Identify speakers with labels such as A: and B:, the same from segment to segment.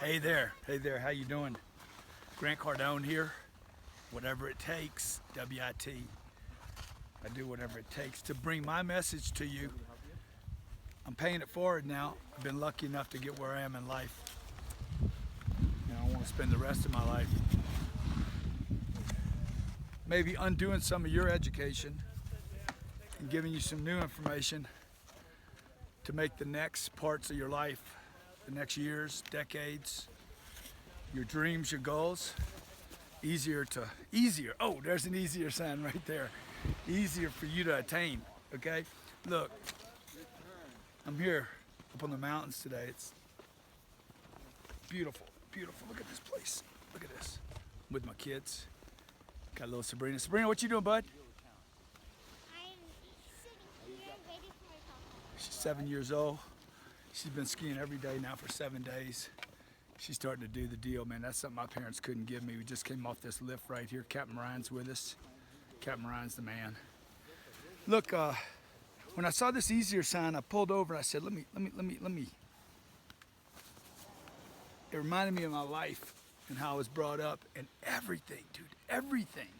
A: Hey there, how you doing? Grant Cardone here. Whatever it takes, W-I-T. I do whatever it takes to bring my message to you. I'm paying it forward now. I've been lucky enough to get where I am in life. And I want to spend the rest of my life maybe undoing some of your education and giving you some new information to make the next parts of your life, the next years, decades, your dreams, your goals, easier, oh, there's an easier sign right there. Easier for you to attain, okay? Look, I'm here up on the mountains today. It's beautiful, beautiful. Look at this place. Look at this. I'm with my kids. Got a little Sabrina. Sabrina, what you doing, bud?
B: I'm sitting here waiting for my papa.
A: She's 7 years old. She's been skiing every day now for 7 days. She's starting to do the deal, man. That's something my parents couldn't give me. We just came off this lift right here. Captain Ryan's with us. Captain Ryan's the man. Look, when I saw this easier sign, I pulled over and I said, let me. It reminded me of my life and how I was brought up, and everything, dude, everything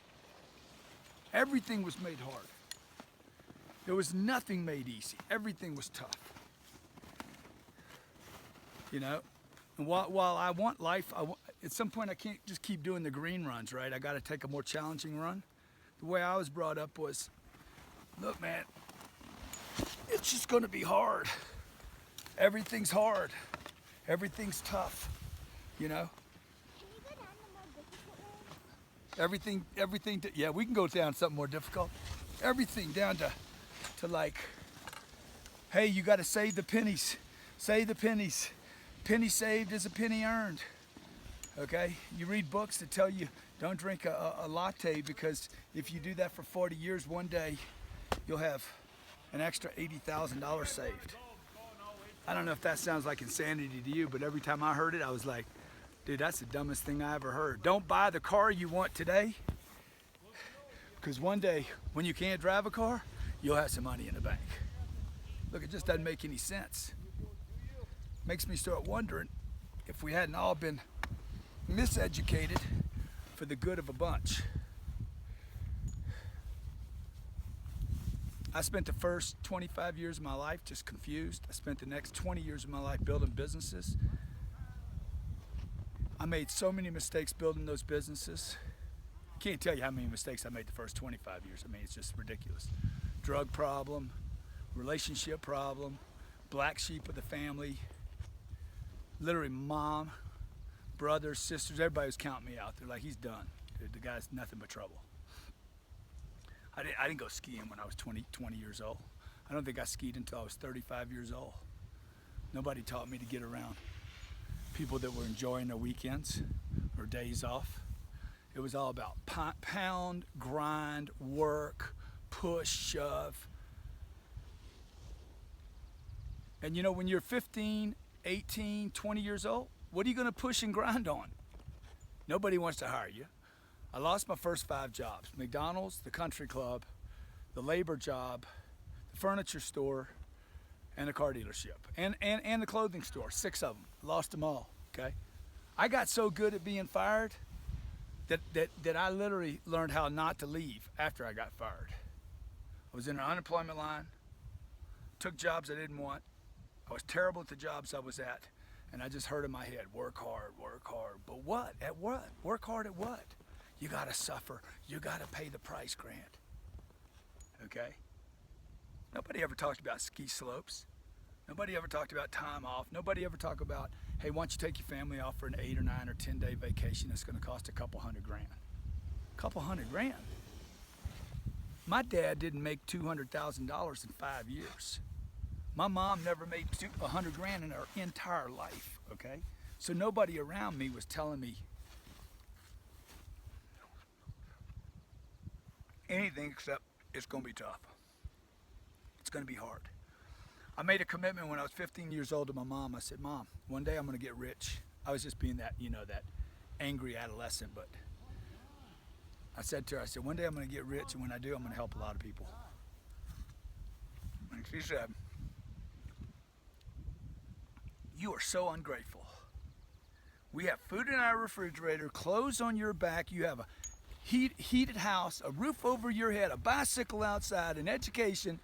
A: was made hard. There was nothing made easy. Everything was tough. You know? And while I want life, at some point I can't just keep doing the green runs, right? I got to take a more challenging run. The way I was brought up was, look, man, it's just going to be hard. Everything's hard. Everything's tough, you know?
B: Can you go down the more difficult road?
A: Everything, yeah, we can go down something more difficult. Everything down to like, hey, you got to save the pennies. Save the pennies. Penny saved is a penny earned, okay? You read books that tell you don't drink a latte, because if you do that for 40 years, one day you'll have an extra $80,000 saved. I don't know if that sounds like insanity to you, but every time I heard it, I was like, dude, that's the dumbest thing I ever heard. Don't buy the car you want today, because one day when you can't drive a car, you'll have some money in the bank. Look, it just doesn't make any sense. Makes me start wondering if we hadn't all been miseducated for the good of a bunch. I spent the first 25 years of my life just confused. I spent the next 20 years of my life building businesses. I made so many mistakes building those businesses. I can't tell you how many mistakes I made the first 25 years. I mean, it's just ridiculous. Drug problem, relationship problem, black sheep of the family. Literally mom, brothers, sisters, everybody was counting me out. They're like, he's done. The guy's nothing but trouble. I didn't go skiing when I was 20 years old. I don't think I skied until I was 35 years old. Nobody taught me to get around people that were enjoying their weekends or days off. It was all about pound, grind, work, push, shove. And you know, when you're 15, 18, 20 years old, what are you going to push and grind on? Nobody wants to hire you. I lost my first 5 jobs: McDonald's, the country club, the labor job, the furniture store, and the car dealership, and the clothing store. 6 of them. Lost them all, okay? I got so good at being fired that I literally learned how not to leave after I got fired. I was in an unemployment line, took jobs I didn't want. I was terrible at the jobs I was at, and I just heard in my head, work hard, work hard. But what? At what? Work hard at what? You gotta suffer. You gotta pay the price, Grant. Okay? Nobody ever talked about ski slopes. Nobody ever talked about time off. Nobody ever talked about, hey, why don't you take your family off for an 8 or 9 or 10-day vacation that's gonna cost a couple $100 grand. Couple $100 grand. My dad didn't make $200,000 in 5 years. My mom never made $100 grand in her entire life, okay? So nobody around me was telling me anything except it's gonna be tough. It's gonna be hard. I made a commitment when I was 15 years old to my mom. I said, Mom, one day I'm gonna get rich. I was just being that, you know, that angry adolescent, but I said to her, I said, one day I'm gonna get rich, and when I do, I'm gonna help a lot of people. And she said, you are so ungrateful. We have food in our refrigerator, clothes on your back. You have a heated house, a roof over your head, a bicycle outside, an education.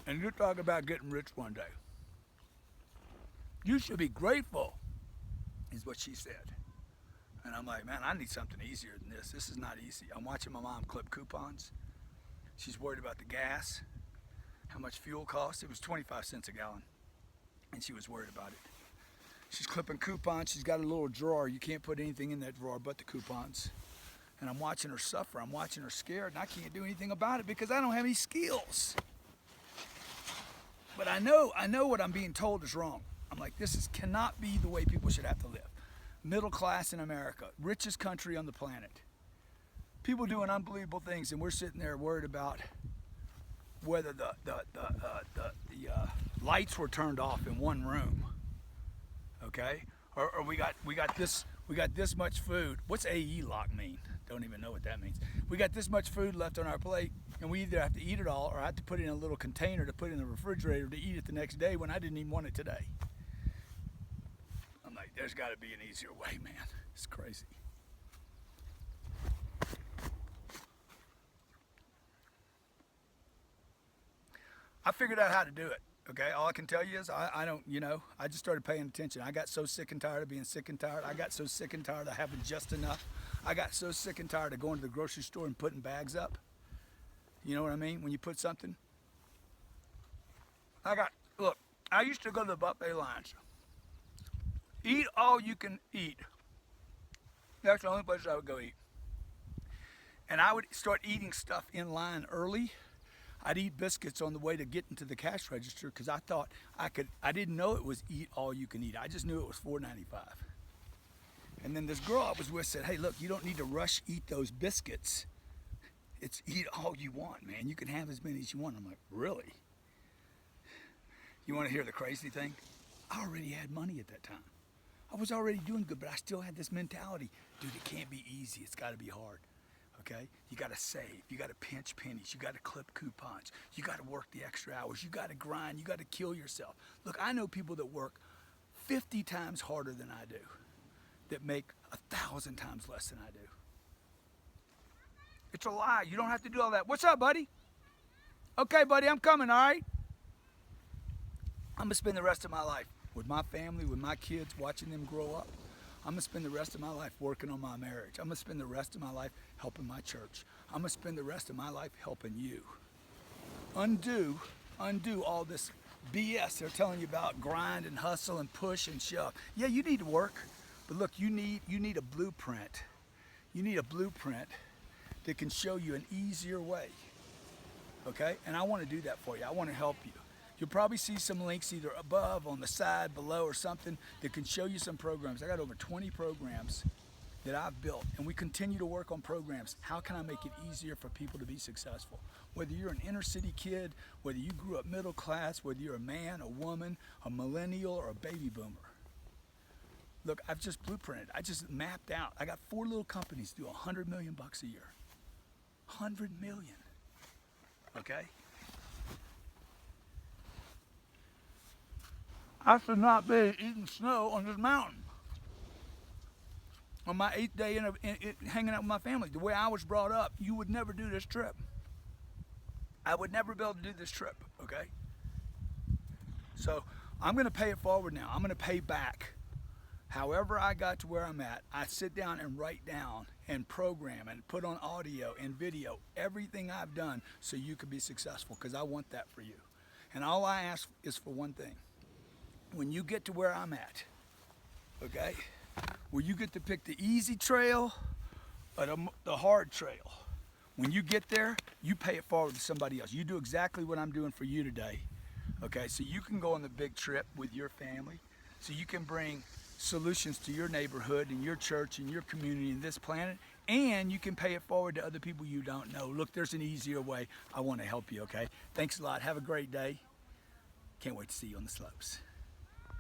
A: And you're talking about getting rich one day. You should be grateful, is what she said. And I'm like, man, I need something easier than this. This is not easy. I'm watching my mom clip coupons. She's worried about the gas, how much fuel costs. It was 25 cents a gallon, and she was worried about it. She's clipping coupons. She's got a little drawer. You can't put anything in that drawer but the coupons. And I'm watching her suffer. I'm watching her scared, and I can't do anything about it because I don't have any skills. But I know what I'm being told is wrong. I'm like, cannot be the way people should have to live. Middle class in America, richest country on the planet. People doing unbelievable things, and we're sitting there worried about whether the lights were turned off in one room. Okay, or we got this much food. What's AE lock mean? Don't even know what that means. We got this much food left on our plate, and we either have to eat it all, or I have to put it in a little container to put in the refrigerator to eat it the next day when I didn't even want it today. I'm like, there's got to be an easier way, man. It's crazy. I figured out how to do it. Okay, all I can tell you is I don't, I just started paying attention. I got so sick and tired of being sick and tired. I got so sick and tired of having just enough. I got so sick and tired of going to the grocery store and putting bags up. You know what I mean? When you put something. Look, I used to go to the buffet lines. Eat all you can eat. That's the only place I would go eat. And I would start eating stuff in line early. I'd eat biscuits on the way to get into the cash register because I thought I didn't know it was eat all you can eat. I just knew it was $4.95. And then this girl I was with said, hey, look, you don't need to rush eat those biscuits. It's eat all you want, man. You can have as many as you want. I'm like, really? You want to hear the crazy thing? I already had money at that time. I was already doing good, but I still had this mentality. Dude, it can't be easy. It's got to be hard. Okay? You got to save. You got to pinch pennies. You got to clip coupons. You got to work the extra hours. You got to grind. You got to kill yourself. Look, I know people that work 50 times harder than I do, that make 1,000 times less than I do. It's a lie. You don't have to do all that. What's up, buddy? Okay, buddy, I'm coming, all right? I'm going to spend the rest of my life with my family, with my kids, watching them grow up. I'm going to spend the rest of my life working on my marriage. I'm going to spend the rest of my life helping my church. I'm going to spend the rest of my life helping you. Undo all this BS they're telling you about grind and hustle and push and shove. Yeah, you need to work, but look, you need a blueprint. You need a blueprint that can show you an easier way, okay? And I want to do that for you. I want to help you. You'll probably see some links either above, on the side, below, or something that can show you some programs. I got over 20 programs that I've built, and we continue to work on programs. How can I make it easier for people to be successful? Whether you're an inner city kid, whether you grew up middle class, whether you're a man, a woman, a millennial, or a baby boomer. Look, I've just blueprinted. I just mapped out. I got 4 little companies do $100 million a year. 100 million, okay? I should not be eating snow on this mountain. On my 8th day hanging out with my family. The way I was brought up, you would never do this trip. I would never be able to do this trip, okay? So I'm going to pay it forward now. I'm going to pay back. However I got to where I'm at, I sit down and write down and program and put on audio and video everything I've done so you can be successful, because I want that for you. And all I ask is for one thing. When you get to where I'm at, okay, where you get to pick the easy trail or the hard trail, when you get there, you pay it forward to somebody else. You do exactly what I'm doing for you today, okay? So you can go on the big trip with your family, so you can bring solutions to your neighborhood and your church and your community and this planet, and you can pay it forward to other people you don't know. Look, there's an easier way. I want to help you, okay? Thanks a lot. Have a great day. Can't wait to see you on the slopes.